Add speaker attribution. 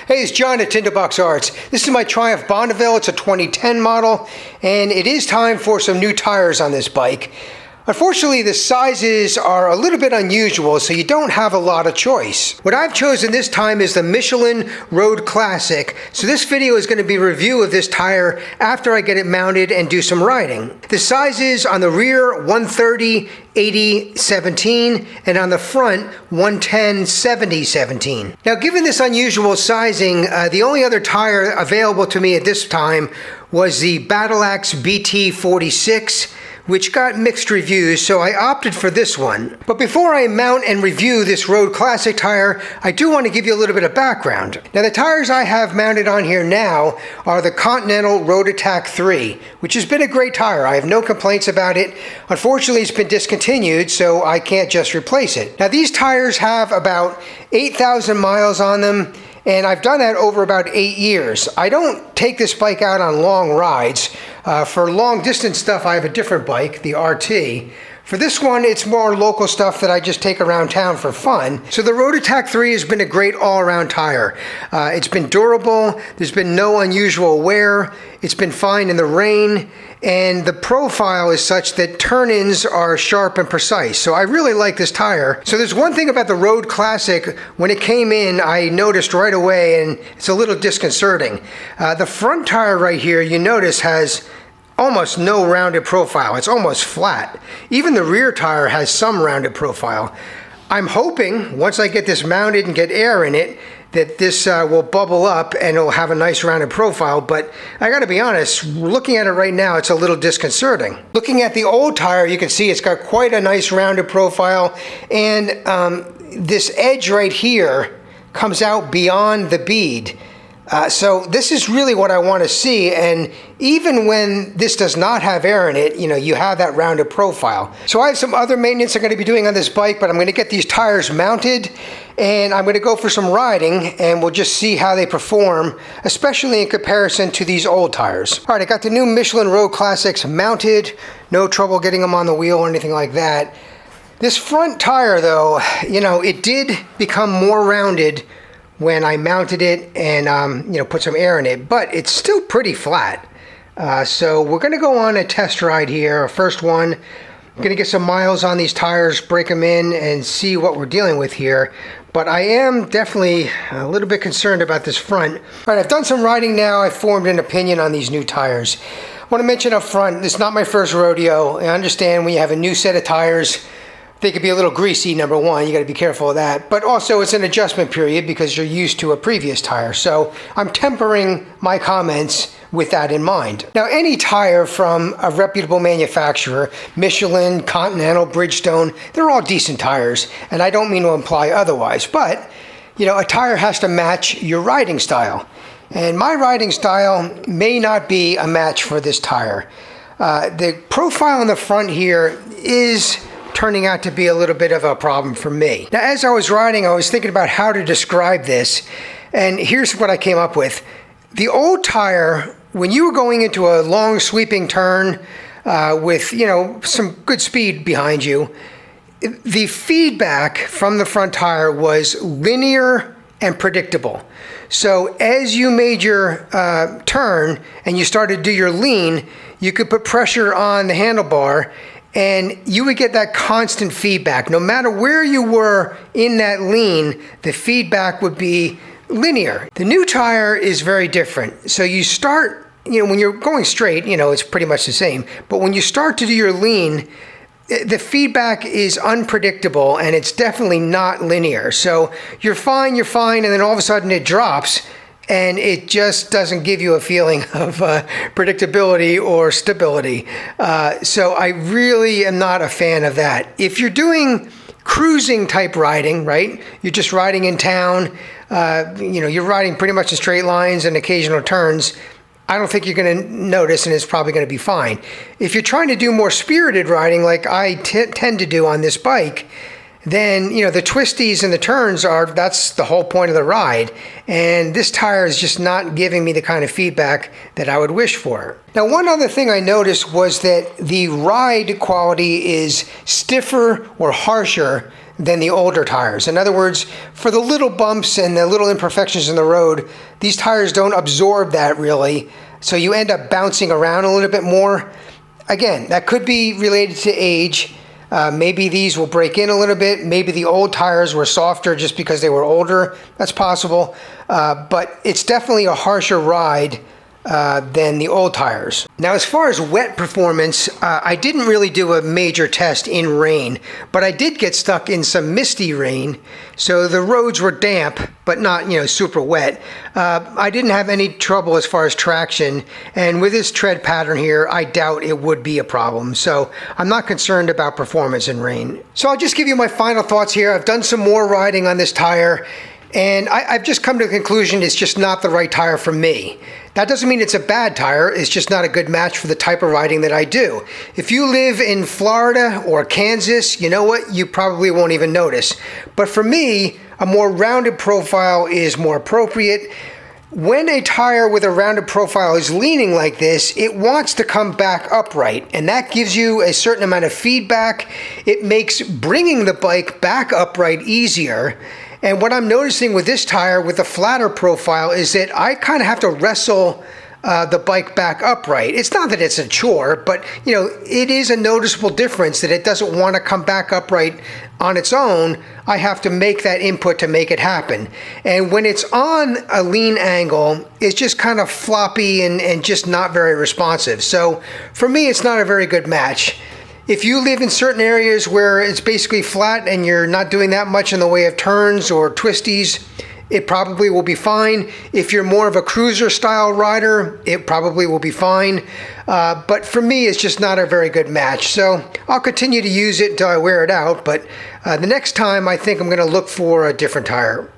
Speaker 1: Hey, it's John at Tinderbox Arts. This is my Triumph Bonneville. It's a 2010 model, and it is time for some new tires on this bike. Unfortunately, the sizes are a little bit unusual, so you don't have a lot of choice. What I've chosen this time is the Michelin Road Classic, so this video is going to be a review of this tire after I get it mounted and do some riding. The sizes on the rear, 130, 80, 17, and on the front, 110, 70, 17. Now, given this unusual sizing, the only other tire available to me at this time was the Battle Axe BT46, which got mixed reviews, so I opted for this one. But before I mount and review this Road Classic tire, I do want to give you a little bit of background. Now, the tires I have mounted on here now are the Continental Road Attack 3, which has been a great tire. I have no complaints about it. Unfortunately, it's been discontinued, so I can't just replace it. Now, these tires have about 8,000 miles on them, and I've done that over about 8 years. I don't take this bike out on long rides. For long distance stuff, I have a different bike, the RT. For this one, it's more local stuff that I just take around town for fun. So the Road Attack 3 has been a great all-around tire. It's been durable, there's been no unusual wear, it's been fine in the rain, and the profile is such that turn-ins are sharp and precise. So I really like this tire. So there's one thing about the Road Classic, when it came in, I noticed right away, and it's a little disconcerting. The front tire right here, you notice, has almost no rounded profile. It's almost flat. Even the rear tire has some rounded profile. I'm hoping, once I get this mounted and get air in it, that this will bubble up and it'll have a nice rounded profile, but I gotta be honest, looking at it right now, it's a little disconcerting. Looking at the old tire, you can see it's got quite a nice rounded profile, and this edge right here comes out beyond the bead. So this is really what I want to see, and even when this does not have air in it, you have that rounded profile. So I have some other maintenance I'm going to be doing on this bike, but I'm going to get these tires mounted, and I'm going to go for some riding, and we'll just see how they perform, especially in comparison to these old tires. All right, I got the new Michelin Road Classics mounted. No trouble getting them on the wheel or anything like that. This front tire, though, it did become more rounded when I mounted it and put some air in it, but it's still pretty flat. So we're gonna go on a test ride here, our first one. I'm gonna get some miles on these tires, break them in, and see what we're dealing with here. But I am definitely a little bit concerned about this front. All right, I've done some riding now. I've formed an opinion on these new tires. I wanna mention up front, this is not my first rodeo. I understand when you have a new set of tires, they could be a little greasy, number one. You got to be careful of that. But also, it's an adjustment period because you're used to a previous tire. So I'm tempering my comments with that in mind. Now, any tire from a reputable manufacturer, Michelin, Continental, Bridgestone, they're all decent tires. And I don't mean to imply otherwise. But, a tire has to match your riding style. And my riding style may not be a match for this tire. The profile in the front here is turning out to be a little bit of a problem for me. Now, as I was riding, I was thinking about how to describe this, and here's what I came up with. The old tire, when you were going into a long sweeping turn with, some good speed behind you, the feedback from the front tire was linear and predictable. So as you made your turn and you started to do your lean, you could put pressure on the handlebar and you would get that constant feedback. No matter where you were in that lean, the feedback would be linear. The new tire is very different. So you start, when you're going straight, it's pretty much the same. But when you start to do your lean, the feedback is unpredictable and it's definitely not linear. So you're fine, and then all of a sudden it drops. And it just doesn't give you a feeling of predictability or stability. So I really am not a fan of that. If you're doing cruising type riding, right? You're just riding in town, you're riding pretty much in straight lines and occasional turns, I don't think you're going to notice, and it's probably going to be fine. If you're trying to do more spirited riding like I tend to do on this bike, then the twisties and the turns that's the whole point of the ride, and this tire is just not giving me the kind of feedback that I would wish for. Now, one other thing I noticed was that the ride quality is stiffer or harsher than the older tires. In other words, for the little bumps and the little imperfections in the road, these tires don't absorb that really, so you end up bouncing around a little bit more. Again, that could be related to age. Maybe these will break in a little bit. Maybe the old tires were softer just because they were older. That's possible. But it's definitely a harsher ride than the old tires. Now, as far as wet performance, I didn't really do a major test in rain, but I did get stuck in some misty rain. So the roads were damp, but not, super wet. I didn't have any trouble as far as traction. And with this tread pattern here, I doubt it would be a problem. So I'm not concerned about performance in rain. So I'll just give you my final thoughts here. I've done some more riding on this tire, and I've just come to the conclusion it's just not the right tire for me. That doesn't mean it's a bad tire, it's just not a good match for the type of riding that I do. If you live in Florida or Kansas, you know what? You probably won't even notice. But for me, a more rounded profile is more appropriate. When a tire with a rounded profile is leaning like this, it wants to come back upright, and that gives you a certain amount of feedback. It makes bringing the bike back upright easier. And what I'm noticing with this tire with the flatter profile is that I kind of have to wrestle the bike back upright. It's not that it's a chore, but it is a noticeable difference that it doesn't want to come back upright on its own. I have to make that input to make it happen. And when it's on a lean angle, it's just kind of floppy and just not very responsive. So for me, it's not a very good match. If you live in certain areas where it's basically flat and you're not doing that much in the way of turns or twisties, it probably will be fine. If you're more of a cruiser style rider, it probably will be fine. But for me, it's just not a very good match. So I'll continue to use it until I wear it out. But the next time, I think I'm going to look for a different tire.